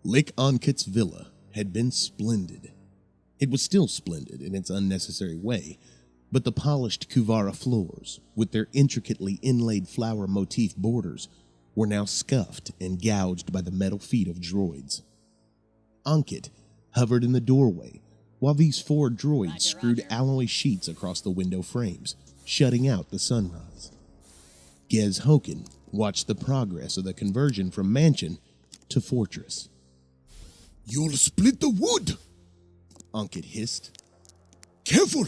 Lick Ankit's villa had been splendid. It was still splendid in its unnecessary way, but the polished Kuvara floors, with their intricately inlaid flower motif borders, were now scuffed and gouged by the metal feet of droids. Ankit hovered in the doorway, while these 4 droids screwed alloy sheets across the window frames, shutting out the sunrise. Gez Hokin watched the progress of the conversion from mansion to fortress. "You'll split the wood," Ankit hissed. "Careful!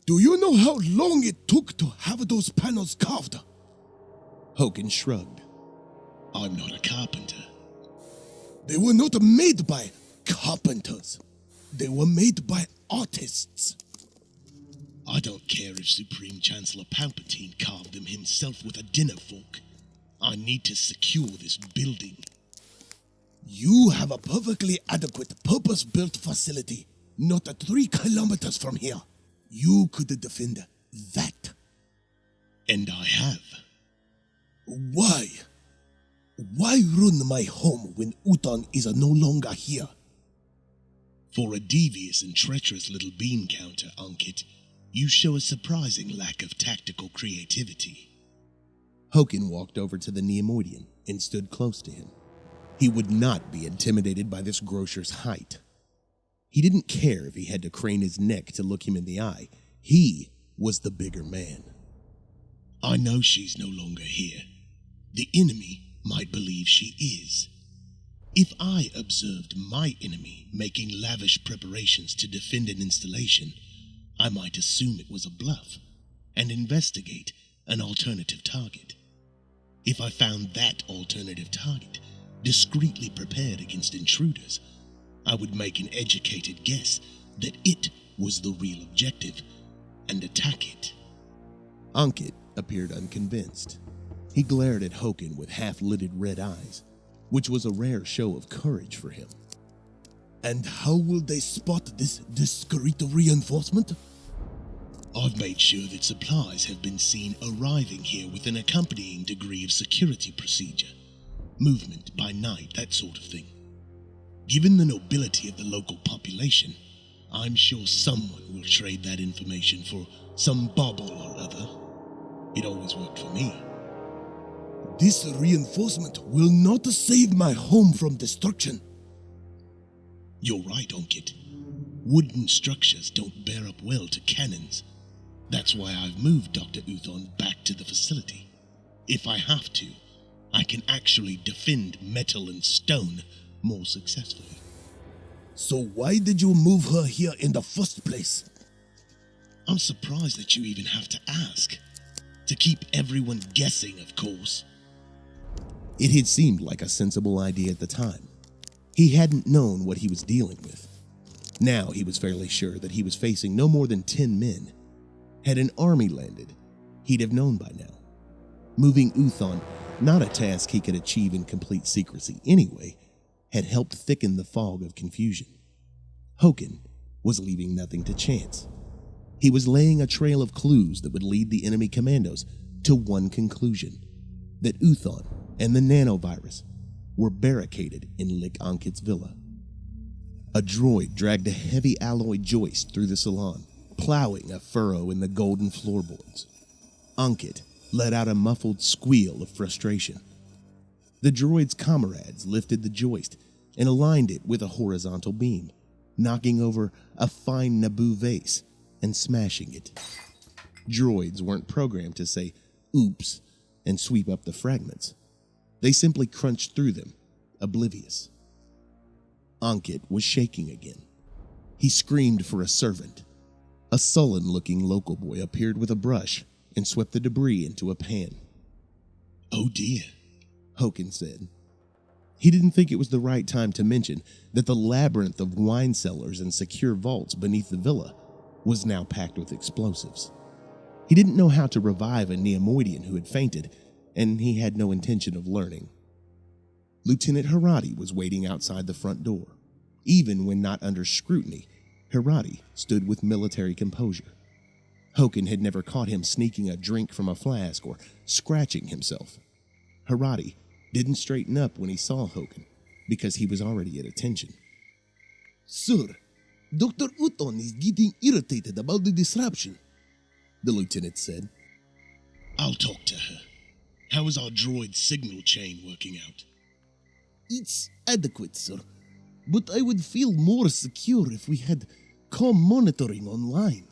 Do you know how long it took to have those panels carved?" Hokin shrugged. "I'm not a carpenter." "They were not made by carpenters. They were made by artists." "I don't care if Supreme Chancellor Palpatine carved them himself with a dinner fork. I need to secure this building." "You have a perfectly adequate, purpose-built facility, not 3 kilometers from here. You could defend that." And I have. "Why? Why ruin my home when Uton is no longer here?" For a devious and treacherous little bean counter, Ankit, you show a surprising lack of tactical creativity. Hokin walked over to the Neimoidian and stood close to him. He would not be intimidated by this grocer's height. He didn't care if he had to crane his neck to look him in the eye. He was the bigger man. "I know she's no longer here. The enemy might believe she is. If I observed my enemy making lavish preparations to defend an installation, I might assume it was a bluff and investigate an alternative target. If I found that alternative target discreetly prepared against intruders, I would make an educated guess that it was the real objective and attack it." Ankit appeared unconvinced. He glared at Hokin with half-lidded red eyes, which was a rare show of courage for him. "And how will they spot this discreet reinforcement?" "I've made sure that supplies have been seen arriving here with an accompanying degree of security procedure. Movement by night, that sort of thing. Given the nobility of the local population, I'm sure someone will trade that information for some bauble or other. It always worked for me." "This reinforcement will not save my home from destruction." "You're right, Ankit. Wooden structures don't bear up well to cannons. That's why I've moved Dr. Uthon back to the facility. If I have to, I can actually defend metal and stone more successfully." "So why did you move her here in the first place?" "I'm surprised that you even have to ask. To keep everyone guessing, of course." It had seemed like a sensible idea at the time. He hadn't known what he was dealing with. Now he was fairly sure that he was facing no more than 10 men. Had an army landed, he'd have known by now. Moving Uthon, not a task he could achieve in complete secrecy anyway, had helped thicken the fog of confusion. Hokin was leaving nothing to chance. He was laying a trail of clues that would lead the enemy commandos to one conclusion: that Uthon and the nanovirus were barricaded in Lick Ankit's villa. A droid dragged a heavy alloy joist through the salon, plowing a furrow in the golden floorboards. Ankit let out a muffled squeal of frustration. The droid's comrades lifted the joist and aligned it with a horizontal beam, knocking over a fine Naboo vase and smashing it. Droids weren't programmed to say, "oops," and sweep up the fragments. They simply crunched through them, oblivious. Ankit was shaking again. He screamed for a servant. A sullen-looking local boy appeared with a brush and swept the debris into a pan. "Oh dear," Hokin said. He didn't think it was the right time to mention that the labyrinth of wine cellars and secure vaults beneath the villa was now packed with explosives. He didn't know how to revive a Neimoidian who had fainted, and he had no intention of learning. Lieutenant Harati was waiting outside the front door. Even when not under scrutiny, Harati stood with military composure. Hokin had never caught him sneaking a drink from a flask or scratching himself. Harati didn't straighten up when he saw Hokin, because he was already at attention. Sir, Dr. Uton is getting irritated about the disruption, the lieutenant said. I'll talk to her. How is our droid signal chain working out? It's adequate, sir, but I would feel more secure if we had comm monitoring online.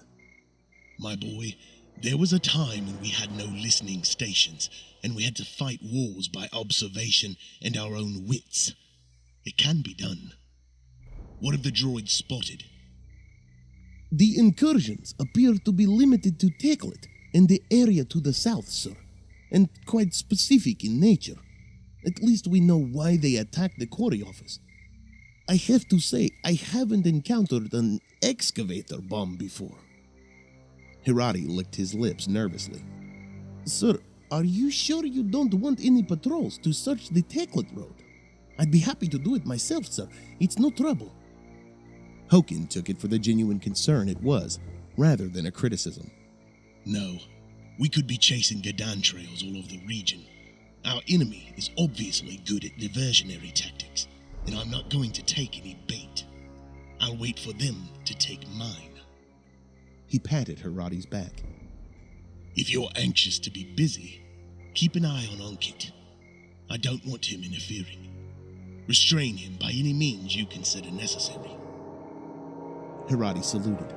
My boy, there was a time when we had no listening stations, and we had to fight wars by observation and our own wits. It can be done. What have the droids spotted? The incursions appear to be limited to Teklet and the area to the south, sir, and quite specific in nature. At least we know why they attacked the quarry office. I have to say, I haven't encountered an excavator bomb before. Hirati licked his lips nervously. Sir, are you sure you don't want any patrols to search the Teklet road? I'd be happy to do it myself, sir. It's no trouble. Hokin took it for the genuine concern it was, rather than a criticism. No, we could be chasing Gadan trails all over the region. Our enemy is obviously good at diversionary tactics, and I'm not going to take any bait. I'll wait for them to take mine. He patted Hirati's back. If you're anxious to be busy, keep an eye on Ankit. I don't want him interfering. Restrain him by any means you consider necessary. Hirati saluted.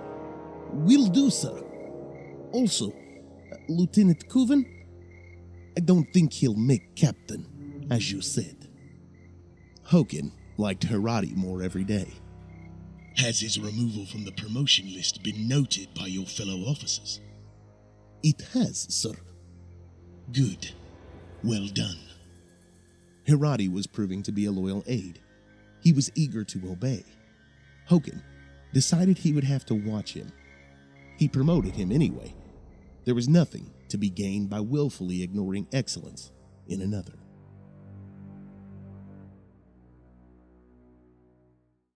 Will do, sir. Also, Lieutenant Kuven, I don't think he'll make captain, as you said. Hokin liked Hirati more every day. Has his removal from the promotion list been noted by your fellow officers? It has, sir. Good. Well done. Hirati was proving to be a loyal aide. He was eager to obey. Hokin decided he would have to watch him. He promoted him anyway. There was nothing to be gained by willfully ignoring excellence in another.